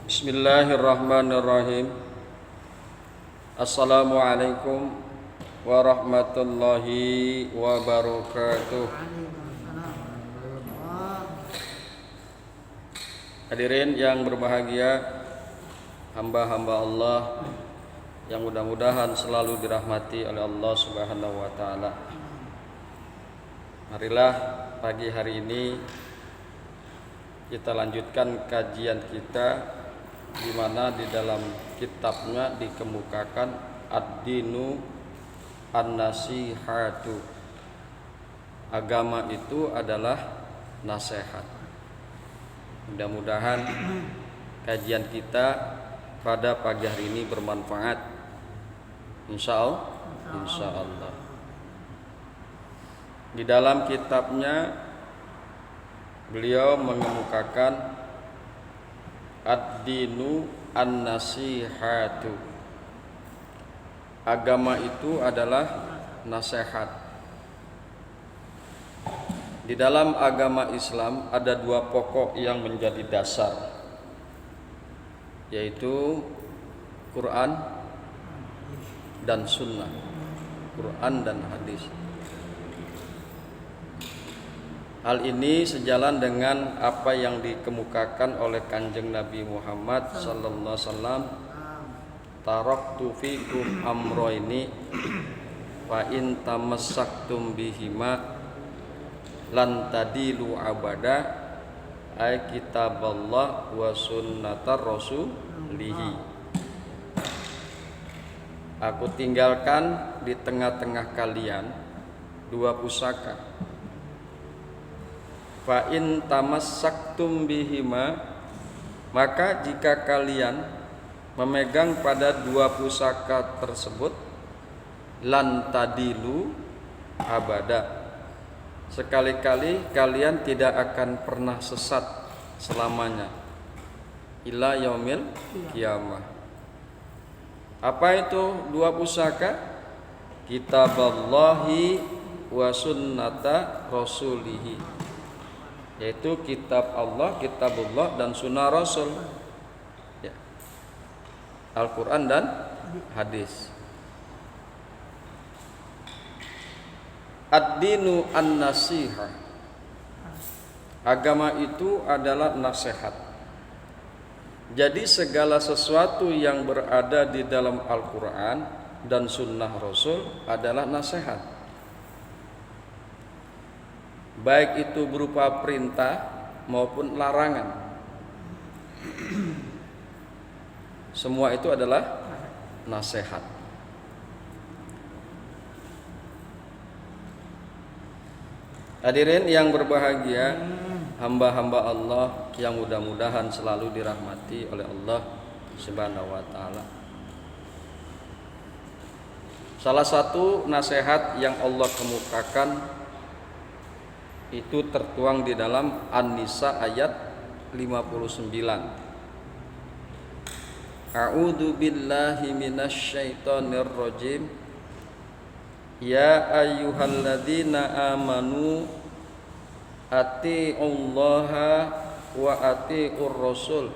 Bismillahirrahmanirrahim. Assalamualaikum warahmatullahi wabarakatuh. Hadirin yang berbahagia, hamba-hamba Allah yang mudah-mudahan selalu dirahmati oleh Allah Subhanahu wa taala. Marilah pagi hari ini kita lanjutkan kajian kita, di mana di dalam kitabnya dikemukakan ad-dinu an-nasihatu. Agama itu adalah nasihat. Mudah-mudahan kajian kita pada pagi hari ini bermanfaat. Insya Allah. Di dalam kitabnya beliau mengemukakan ad-dinu an-nasihatu. Agama itu adalah nasihat. Di dalam agama Islam ada dua pokok yang menjadi dasar, yaitu Quran dan Sunnah. Quran dan hadis. Hal ini sejalan dengan apa yang dikemukakan oleh Kanjeng Nabi Muhammad sallallahu alaihi wasallam, taraktu fikum amroini fa in tamassaktum bihima lan tadilu abada, ay kitaballah wa sunnatar rasulihi. Aku tinggalkan di tengah-tengah kalian dua pusaka. Fa in tamassaktum bihima, maka jika kalian memegang pada dua pusaka tersebut, lan tadilu abada, sekali-kali kalian tidak akan pernah sesat selamanya, ila yaumil qiyamah. Apa itu dua pusaka? Kitaballahi wa sunnata rasulihi, yaitu kitab Allah, kitabullah dan sunnah Rasul, ya. Al-Quran dan hadis. Ad-dinu an-nasihah. Agama itu adalah nasihat. Jadi segala sesuatu yang berada di dalam Al-Quran dan sunnah Rasul adalah nasihat. Baik itu berupa perintah maupun larangan. Semua itu adalah nasihat. Hadirin yang berbahagia, hamba-hamba Allah yang mudah-mudahan selalu dirahmati oleh Allah Subhanahu wa taala. Salah satu nasihat yang Allah kemukakan itu tertuang di dalam An-Nisa ayat 59. A'udzu billahi minasyaitonir rajim. Ya ayyuhalladzina amanu atiiullaha wa atiiur rasul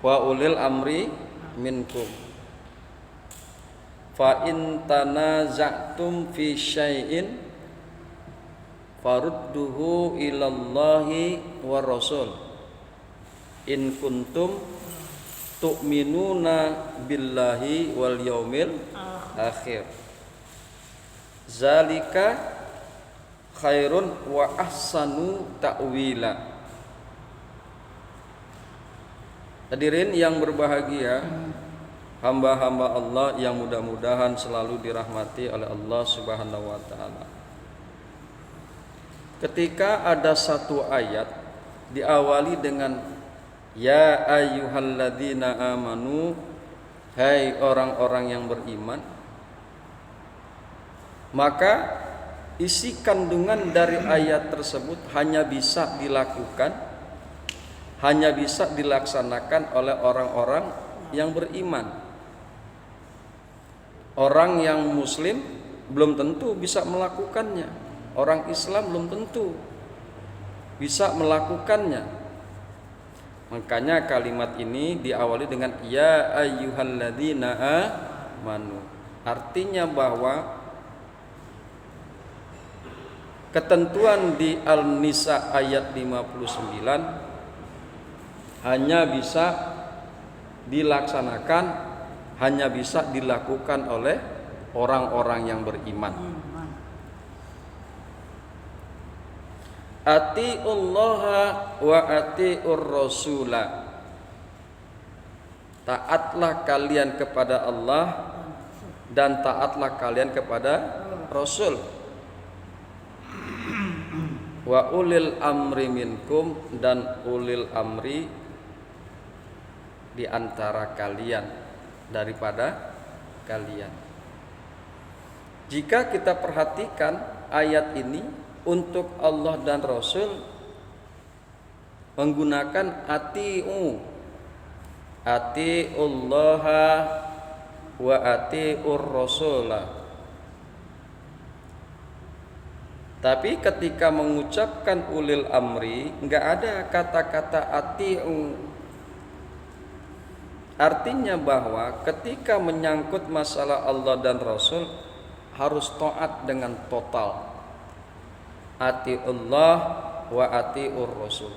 wa ulil amri minkum. Fa in tanaza'tum fi syai'in farudduhu ilallahi wa rasul in kuntum tu'minuna billahi wal yaumil akhir, zalika khairun wa ahsanu ta'wila. Hadirin yang berbahagia, hamba-hamba Allah yang mudah-mudahan selalu dirahmati oleh Allah Subhanahu wa taala. Ketika ada satu ayat diawali dengan ya ayyuhalladzina amanu, hai orang-orang yang beriman, maka isi kandungan dari ayat tersebut hanya bisa dilakukan, hanya bisa dilaksanakan oleh orang-orang yang beriman. Orang yang muslim belum tentu bisa melakukannya. Orang Islam belum tentu bisa melakukannya. Makanya kalimat ini diawali dengan ya ayyuhalladzina amanu. Artinya bahwa ketentuan di Al-Nisa ayat 59 hanya bisa dilaksanakan, hanya bisa dilakukan oleh orang-orang yang beriman. Atiullaha wa atiur rasula. Taatlah kalian kepada Allah dan taatlah kalian kepada Rasul. Wa ulil amri minkum, dan ulil amri di antara kalian, daripada kalian. Jika kita perhatikan ayat ini, untuk Allah dan Rasul menggunakan atiullaha wa atiur rasula. Tapi ketika mengucapkan ulil amri, enggak ada kata-kata atiu. Artinya bahwa ketika menyangkut masalah Allah dan Rasul harus taat dengan total. Atiullah wa atiur rasul.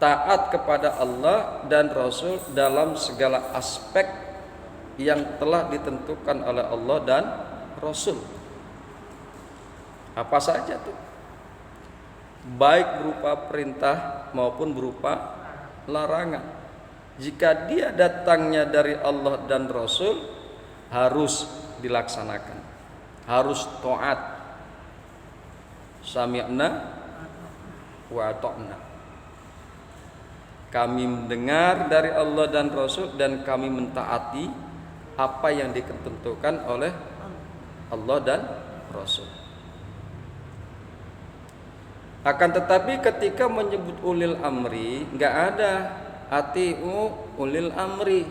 Taat kepada Allah dan Rasul dalam segala aspek yang telah ditentukan oleh Allah dan Rasul. Apa saja tuh? Baik berupa perintah maupun berupa larangan. Jika dia datangnya dari Allah dan Rasul, harus dilaksanakan, harus taat. Sami'na wa ata'na. Kami mendengar dari Allah dan Rasul, dan kami mentaati apa yang ditentukan oleh Allah dan Rasul. Akan tetapi ketika menyebut ulil amri, enggak ada atiu ulil amri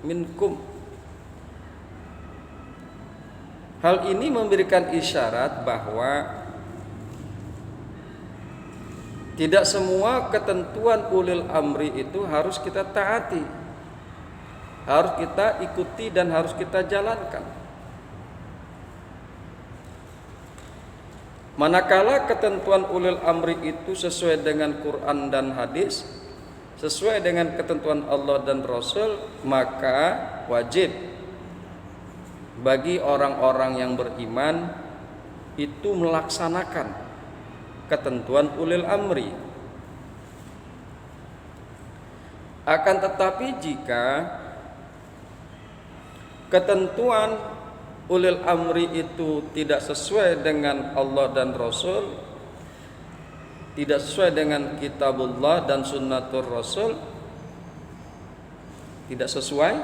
minkum. Hal ini memberikan isyarat bahwa tidak semua ketentuan ulil amri itu harus kita taati, harus kita ikuti dan harus kita jalankan. Manakala ketentuan ulil amri itu sesuai dengan Quran dan hadis, sesuai dengan ketentuan Allah dan Rasul, maka wajib bagi orang-orang yang beriman itu melaksanakan ketentuan ulil amri. Akan tetapi jika ketentuan ulil amri itu tidak sesuai dengan Allah dan Rasul, tidak sesuai dengan kitabullah dan sunnatur Rasul, tidak sesuai,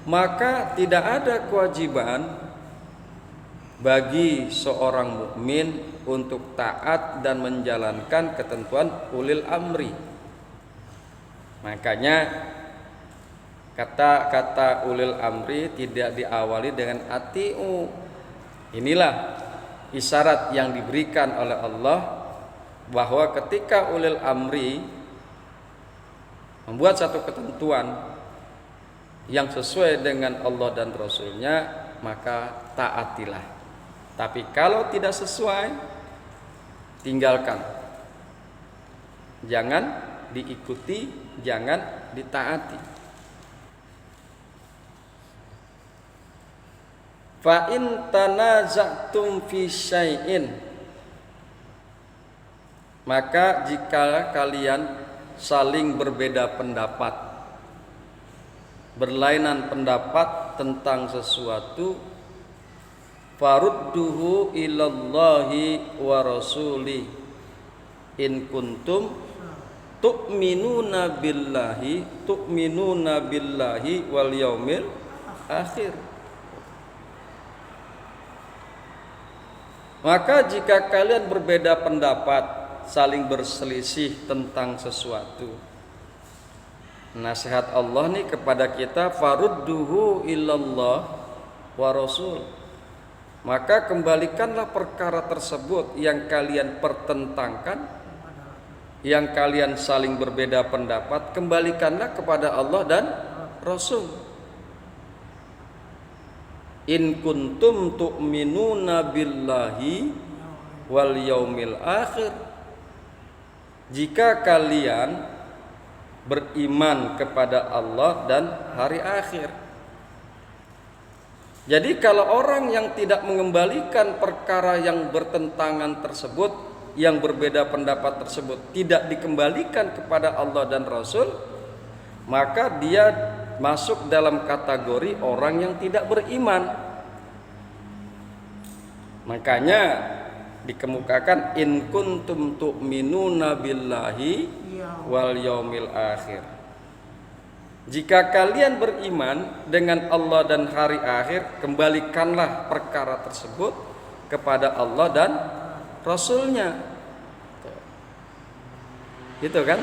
maka tidak ada kewajiban bagi seorang mukmin untuk taat dan menjalankan ketentuan ulil amri. Makanya kata-kata ulil amri tidak diawali dengan atiu. Inilah isyarat yang diberikan oleh Allah bahwa ketika ulil amri membuat satu ketentuan yang sesuai dengan Allah dan Rasulnya, maka taatilah. Tapi kalau tidak sesuai, tinggalkan. Jangan diikuti, jangan ditaati. Fa in tanaza'tum fi syai'in, maka jika kalian saling berbeda pendapat, berlainan pendapat tentang sesuatu, farudduhu ilallahi wa rasuli in kuntum tu'minuna billahi wal yaumil akhir. Maka jika kalian berbeda pendapat, saling berselisih tentang sesuatu, nasihat Allah nih kepada kita, farudduhu ilallah wa rasul, maka kembalikanlah perkara tersebut yang kalian pertentangkan yang kalian saling berbeda pendapat, kembalikanlah kepada Allah dan Rasul. In kuntum tu'minuna billahi wal yaumil akhir. Jika kalian beriman kepada Allah dan hari akhir. Jadi kalau orang yang tidak mengembalikan perkara yang bertentangan tersebut, yang berbeda pendapat tersebut, tidak dikembalikan kepada Allah dan Rasul, maka dia masuk dalam kategori orang yang tidak beriman. Makanya dikemukakan in kuntum tu'minuna billahi wal yaumil akhir. Jika kalian beriman dengan Allah dan hari akhir, kembalikanlah perkara tersebut kepada Allah dan Rasulnya. Gitu kan?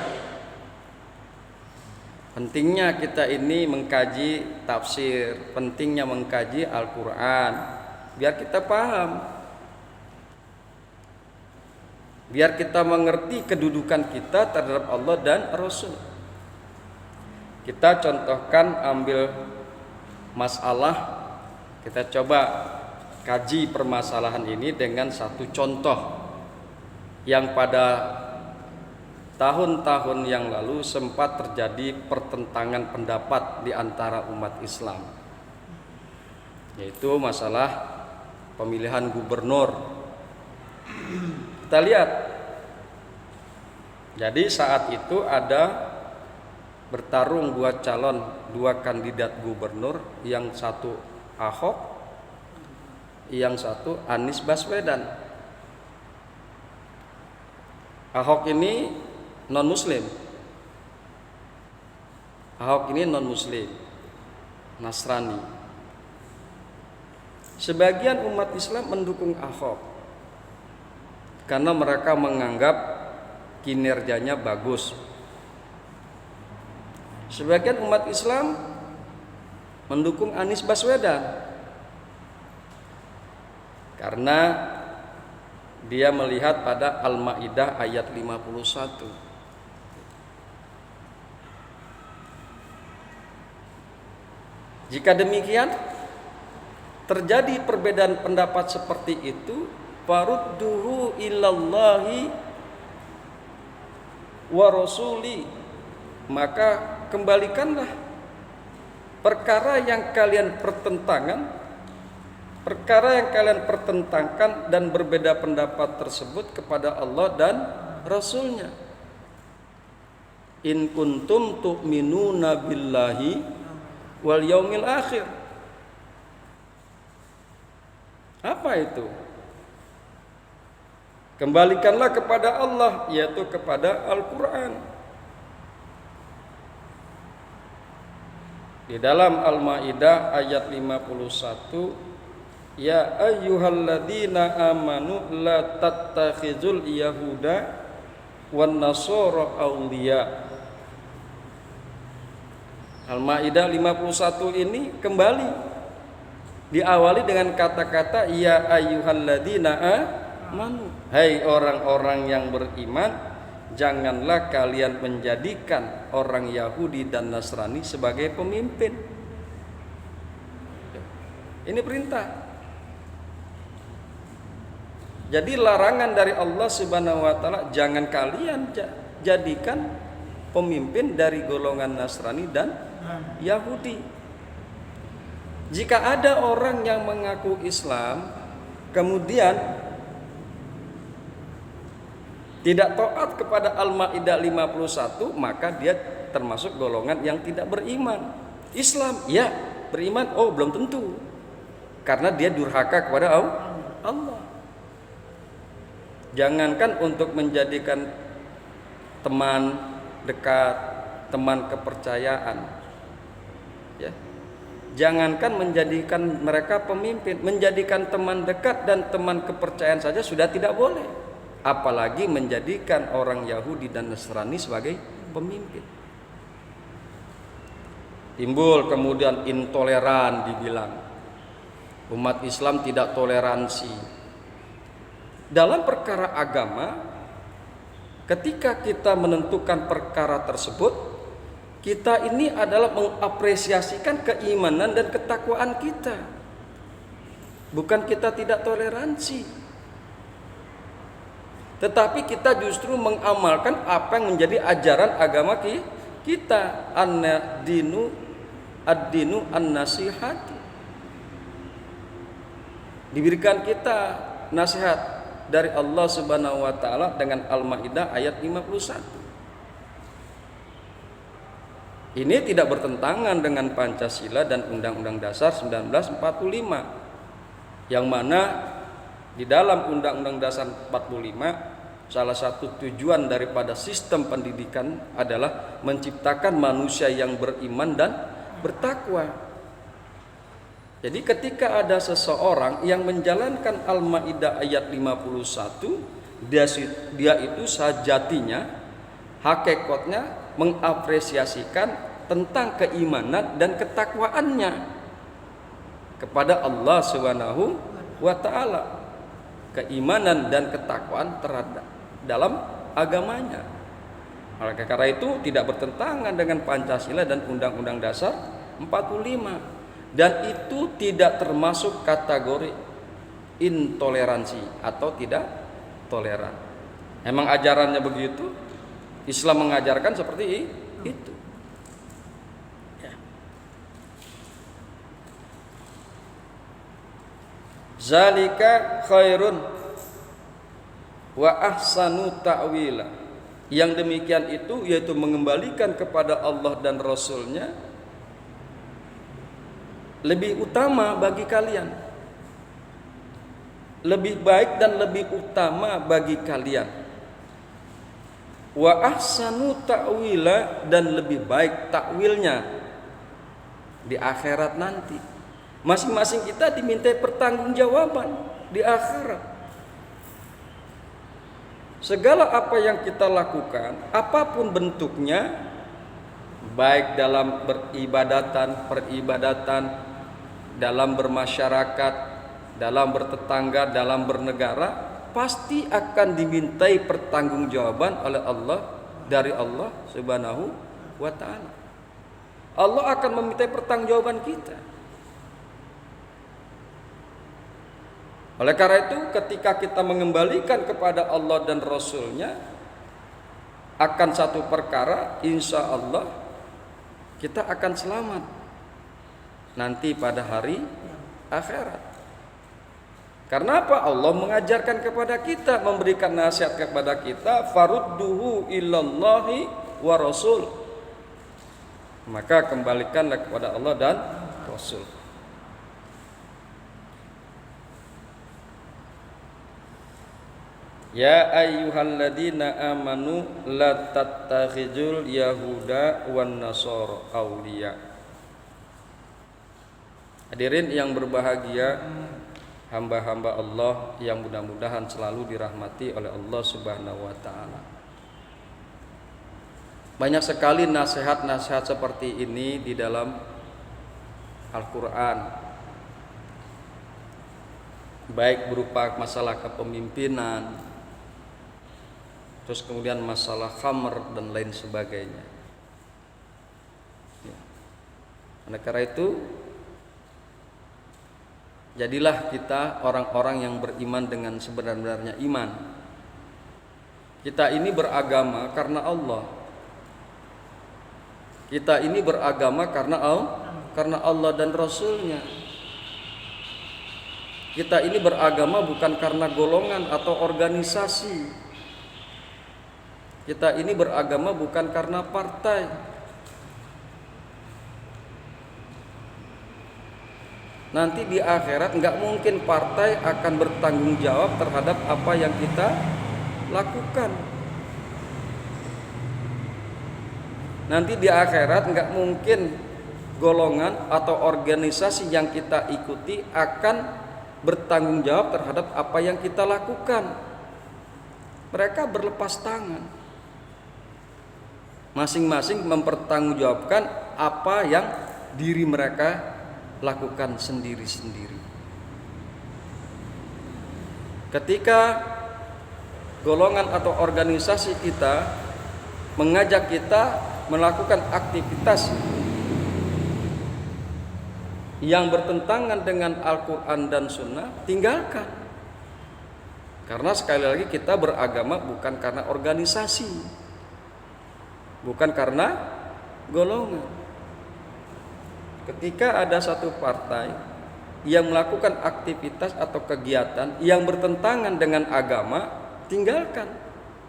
Pentingnya kita ini mengkaji tafsir, pentingnya mengkaji Al-Quran, biar kita paham, biar kita mengerti kedudukan kita terhadap Allah dan Rasul. Kita contohkan, ambil masalah, kita coba kaji permasalahan ini dengan satu contoh yang pada tahun-tahun yang lalu sempat terjadi pertentangan pendapat di antara umat Islam, yaitu masalah pemilihan gubernur. Kita lihat, jadi saat itu ada bertarung dua calon, dua kandidat gubernur, yang satu Ahok, yang satu Anies Baswedan. Ahok ini non-muslim. Ahok ini non-muslim, Nasrani. Sebagian umat Islam mendukung Ahok karena mereka menganggap kinerjanya bagus. Sebagian umat Islam mendukung Anies Baswedan karena dia melihat pada Al-Maidah ayat 51. Jika demikian, terjadi perbedaan pendapat seperti itu, farudduhu ilallahi wa rasuli, maka kembalikanlah perkara yang kalian pertentangkan dan berbeda pendapat tersebut kepada Allah dan Rasulnya. In kuntum tu'minuna billahi wal yaumil akhir. Apa itu? Kembalikanlah kepada Allah, yaitu kepada Al-Quran. Di dalam Al-Maidah ayat 51, ya ayyuhalladzina amanu la tattakhizul yahuda wan nasara awliya. Al-Maidah 51 ini kembali diawali dengan kata-kata ya ayyuhalladzina amanu. Hai orang-orang yang beriman, janganlah kalian menjadikan orang Yahudi dan Nasrani sebagai pemimpin. Ini perintah. Jadi larangan dari Allah Subhanahu wa taala, jangan kalian jadikan pemimpin dari golongan Nasrani dan Yahudi. Jika ada orang yang mengaku Islam kemudian tidak taat kepada Al-Maidah 51, maka dia termasuk golongan yang tidak beriman. Islam, ya, beriman, oh belum tentu. Karena dia durhaka kepada Allah. Jangankan untuk menjadikan teman dekat, teman kepercayaan, ya. Jangankan menjadikan mereka pemimpin, menjadikan teman dekat dan teman kepercayaan saja sudah tidak boleh. Apalagi menjadikan orang Yahudi dan Nasrani sebagai pemimpin. Timbul kemudian intoleran, dibilang umat Islam tidak toleransi. Dalam perkara agama, ketika kita menentukan perkara tersebut, kita ini adalah mengapresiasikan keimanan dan ketakwaan kita. Bukan kita tidak toleransi, tetapi kita justru mengamalkan apa yang menjadi ajaran agama kita. Ad-dinu an-nasihati. Diberikan kita nasihat dari Allah Subhanahu wa taala dengan Al-Maidah ayat 51. Ini tidak bertentangan dengan Pancasila dan Undang-Undang Dasar 1945, yang mana di dalam Undang-Undang Dasar 45 salah satu tujuan daripada sistem pendidikan adalah menciptakan manusia yang beriman dan bertakwa. Jadi ketika ada seseorang yang menjalankan Al-Maidah ayat 51, dia itu sejatinya, hakikatnya mengapresiasikan tentang keimanan dan ketakwaannya kepada Allah Subhanahu wa taala. Keimanan dan ketakwaan terhadap dalam agamanya. Oleh karena itu tidak bertentangan dengan Pancasila dan Undang-Undang Dasar 45. Dan itu tidak termasuk kategori intoleransi atau tidak toleran. Emang ajarannya begitu. Islam mengajarkan seperti itu. Ya. Zalika khairun wa ahsanu ta'wila. Yang demikian itu yaitu mengembalikan kepada Allah dan Rasul-Nya lebih utama bagi kalian, lebih baik dan lebih utama bagi kalian. Wa ahsanu ta'wila, dan lebih baik takwilnya di akhirat nanti. Masing-masing kita dimintai pertanggungjawaban di akhirat. Segala apa yang kita lakukan, apapun bentuknya, baik dalam peribadatan, dalam bermasyarakat, dalam bertetangga, dalam bernegara, pasti akan dimintai pertanggungjawaban oleh Allah, dari Allah Subhanahu wa taala. Allah akan memintai pertanggungjawaban kita. Oleh karena itu ketika kita mengembalikan kepada Allah dan Rasul-Nya akan satu perkara, insya Allah kita akan selamat nanti pada hari akhirat. Karena apa? Allah mengajarkan kepada kita, memberikan nasihat kepada kita, farudduhu ilallahi wa rasul. Maka kembalikanlah kepada Allah dan Rasul. Ya ayyuhalladzina amanu la tattakhizul yahuda wan nasara awliya. Hadirin yang berbahagia, hamba-hamba Allah yang mudah-mudahan selalu dirahmati oleh Allah Subhanahu wa taala. Banyak sekali nasihat-nasihat seperti ini di dalam Al-Qur'an. Baik berupa masalah kepemimpinan, terus kemudian masalah khamr dan lain sebagainya. Oleh karena itu, jadilah kita orang-orang yang beriman dengan sebenar-benarnya iman. Kita ini beragama karena Allah. Kita ini beragama karena Allah dan Rasul-Nya. Kita ini beragama bukan karena golongan atau organisasi. Kita ini beragama bukan karena partai. Nanti di akhirat nggak mungkin partai akan bertanggung jawab terhadap apa yang kita lakukan. Nanti di akhirat nggak mungkin golongan atau organisasi yang kita ikuti akan bertanggung jawab terhadap apa yang kita lakukan. Mereka berlepas tangan. Masing-masing mempertanggungjawabkan apa yang diri mereka lakukan sendiri-sendiri. Ketika golongan atau organisasi kita mengajak kita melakukan aktivitas yang bertentangan dengan Al-Quran dan Sunnah, tinggalkan. Karena sekali lagi kita beragama bukan karena organisasi, bukan karena golongan. Ketika ada satu partai yang melakukan aktivitas atau kegiatan yang bertentangan dengan agama, tinggalkan,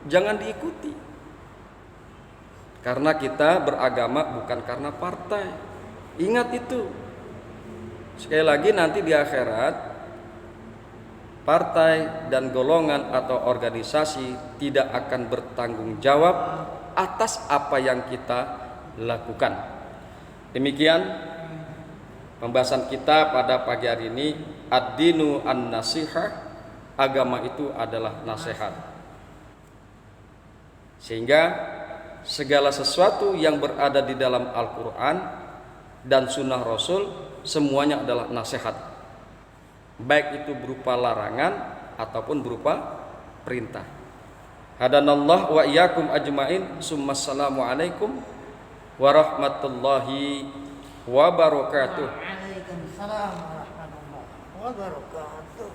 jangan diikuti. Karena kita beragama bukan karena partai. Ingat itu. Sekali lagi nanti di akhirat, partai dan golongan atau organisasi tidak akan bertanggung jawab atas apa yang kita lakukan. Demikian pembahasan kita pada pagi hari ini. Ad-dinu an-nasihah, agama itu adalah nasihat. Sehingga segala sesuatu yang berada di dalam Al-Quran dan Sunnah Rasul semuanya adalah nasihat, baik itu berupa larangan ataupun berupa perintah. Hadanallah wa iyyakum ajmain. Assalamualaikum warahmatullahi wabarakatuh. Waalaikumsalam warahmatullahi wabarakatuh.